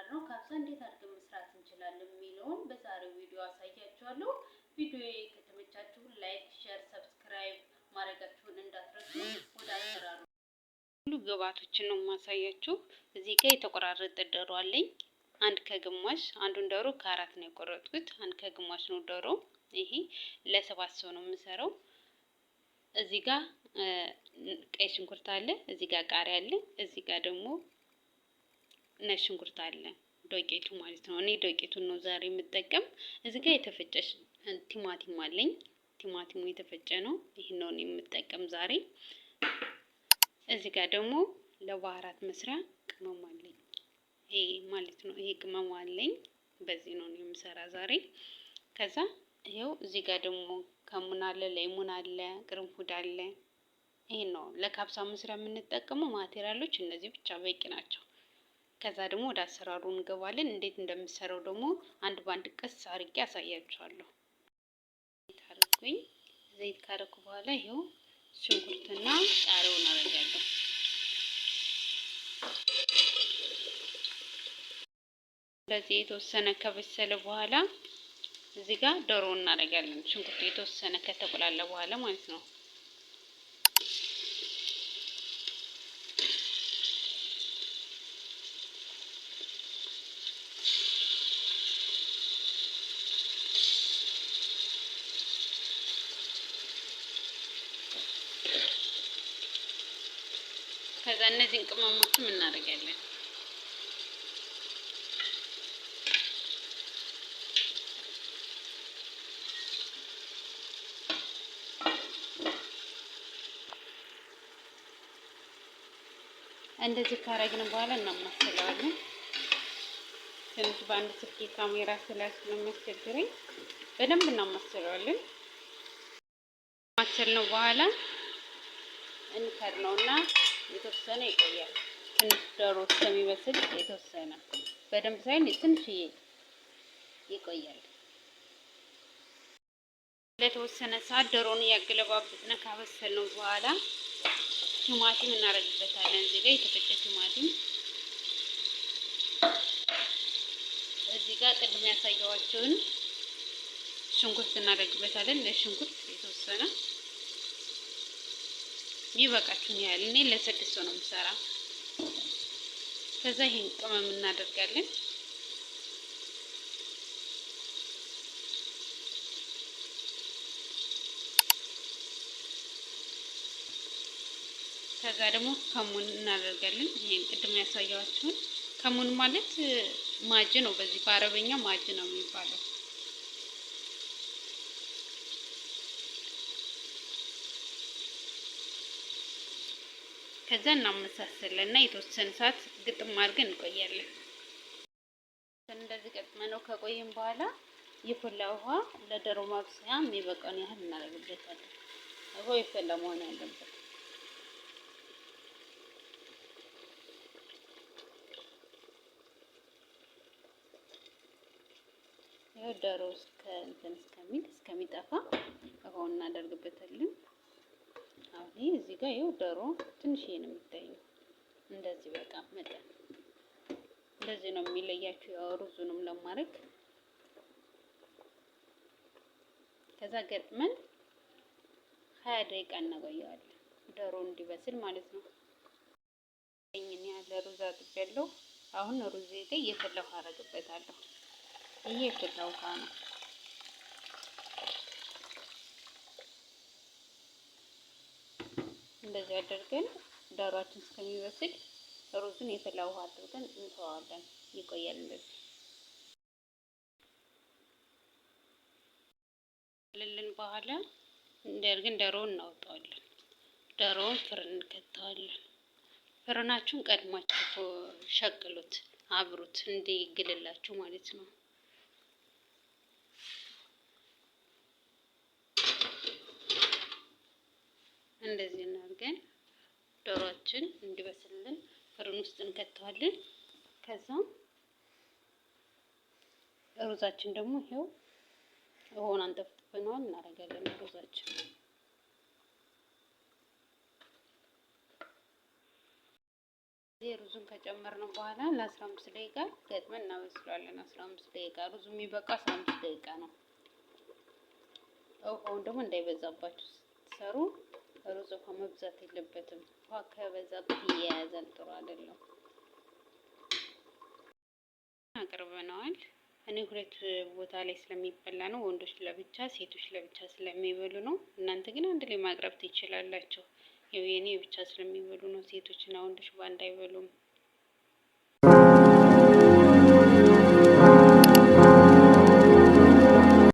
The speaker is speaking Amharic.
ነው ካብሳ እንዴት አድርገን መስራት እንችላለን የሚለውን በዛሬው ቪዲዮ አሳያችኋለሁ። ቪዲዮዬ ከተመቻችሁ ላይክ፣ ሼር፣ ሰብስክራይብ ማድረጋችሁን እንዳትረሱ። ወደ አሰራሩ ሁሉ ግብአቶችን ነው ማሳያችሁ። እዚህ ጋር የተቆራረጠ ዶሮ አለኝ። አንድ ከግማሽ አንዱን ዶሮ ከአራት ነው የቆረጥኩት። አንድ ከግማሽ ነው ዶሮ። ይሄ ለሰባት ሰው ነው የምሰራው። እዚህ ጋር ቀይ ሽንኩርት አለ፣ እዚህ ጋር ቃሪያ አለ፣ እዚህ ጋር ደግሞ ነጭ ሽንኩርት አለ፣ ዶቄቱ ማለት ነው። እኔ ዶቄቱን ነው ዛሬ የምጠቀም። እዚህ ጋር የተፈጨ ቲማቲም አለኝ። ቲማቲሙ የተፈጨ ነው። ይሄን ነው የምጠቀም ዛሬ። እዚህ ጋር ደግሞ ለባህራት መስሪያ ቅመም አለኝ። ይሄ ማለት ነው። ይሄ ቅመም አለኝ። በዚህ ነው የምሰራ ዛሬ። ከዛ ይሄው እዚህ ጋር ደግሞ ከሙን አለ፣ ሌሞን አለ፣ ቅርንፉድ አለ። ይሄን ነው ለካብሳ መስሪያ የምንጠቀመው ማቴሪያሎች እነዚህ ብቻ በቂ ናቸው። ከዛ ደግሞ ወደ አሰራሩ እንገባለን። እንዴት እንደምሰራው ደግሞ አንድ ባንድ ቀስ አድርጌ አሳያችኋለሁ። ዘይት ካረኩ በኋላ ይሄው ሽንኩርትና ቃሪያውን አረጋለሁ። በዚህ የተወሰነ ከበሰለ በኋላ እዚህ ጋር ዶሮውን እናደርጋለን። ሽንኩርቱ የተወሰነ ከተቆላለ በኋላ ማለት ነው። ከዛ እነዚህን ቅመሞችም እናደርጋለን። እንደዚህ ካረግን በኋላ እናማስለዋለን። ትንሽ በአንድ ስልክ ካሜራ ስለሚያስቸግረኝ በደንብ እናማስለዋለን። ማሰልነው በኋላ እንከድነውና የተወሰነ ይቆያል። ትንሽ ዶሮ እስከሚበስል የተወሰነ በደንብ ሳይሆን ትንሽዬ ይቆያል። ለተወሰነ ሰዓት ዶሮውን ያገለባብጥና ካበሰልነው በኋላ ቲማቲም እናደርግበታለን። እዚህ ጋር የተፈጨ ቲማቲም፣ እዚህ ጋር ቅድም ያሳየኋችሁን ሽንኩርት እናደርግበታለን። ለሽንኩርት የተወሰነ ይበቃችሁን ያህል። እኔ ለስድስት ሰው ነው የምሰራ። ከዛ ይሄን ቅመም እናደርጋለን። ከዛ ደግሞ ከሙን እናደርጋለን። ይሄን ቅድም ያሳያችሁን ከሙን ማለት ማጅ ነው። በዚህ በአረበኛ ማጅ ነው የሚባለው። ከዛ እናመሳሰልና የተወሰነ ሰዓት ግጥም አድርገን እንቆያለን። እንደዚህ ገጥመነው ከቆየን በኋላ የፈላ ውሃ ለዶሮ ማብሰያ የሚበቃውን ያህል እናደርግበታለን። ውሃው የፈላ መሆን አለበት። ይሄ ዶሮ እስከሚጠፋ ውሃውን እናደርግበታለን። አሁን እዚህ ጋር ይኸው ዶሮ ትንሽዬ ነው የሚታየው። እንደዚህ በቃ መጠን እንደዚህ ነው የሚለያችሁ። ያው ሩዙንም ለማድረግ ከዛ ገጥመን 20 ደቂቃ እናቆየዋለን ዶሮ እንዲበስል ማለት ነው። እኔ ያለ ሩዝ አጥቤያለሁ። አሁን ሩዝ ላይ የፈላ ውሃ አደርግበታለሁ። ይሄ የፈላ ውሃ ነው። እንደዚህ አድርገን ዶሮአችን እስከሚበስል ሩዙን የፈላ ውሃ አድርገን እንተዋለን። ይቆያል። እንደዚህ ልልን በኋላ እንደርግን ዶሮውን እናወጣዋለን። ዶሮውን ፍርን እንከተዋለን። ፍርናችሁን ቀድማችሁ ሸቅሉት፣ አብሩት እንዲግልላችሁ ማለት ነው። እንደዚህ እናድርገን ዶሮአችን እንዲበስልልን ፍርን ውስጥ እንከተዋለን። ከዛ ሩዛችን ደግሞ ይሄው ውሃውን አንጠፍጥፈነዋል እናደርጋለን። ሩዛችን ሩዙን ከጨመርነው በኋላ ለ15 ደቂቃ ገጥመን እናበስለዋለን። 15 ደቂቃ ሩዙ የሚበቃ 15 ደቂቃ ነው። ውሃውን ደግሞ እንዳይበዛባችሁ ስትሰሩ ሩዝ ውሃ መብዛት የለበትም። ውሃ ከበዛበት ይያያዛል፣ ጥሩ አይደለም። አቅርበነዋል። እኔ ሁለት ቦታ ላይ ስለሚበላ ነው። ወንዶች ለብቻ ሴቶች ለብቻ ስለሚበሉ ነው። እናንተ ግን አንድ ላይ ማቅረብ ትችላላችሁ። ያው የኔ ብቻ ስለሚበሉ ነው። ሴቶችና ወንዶች በአንድ አይበሉም።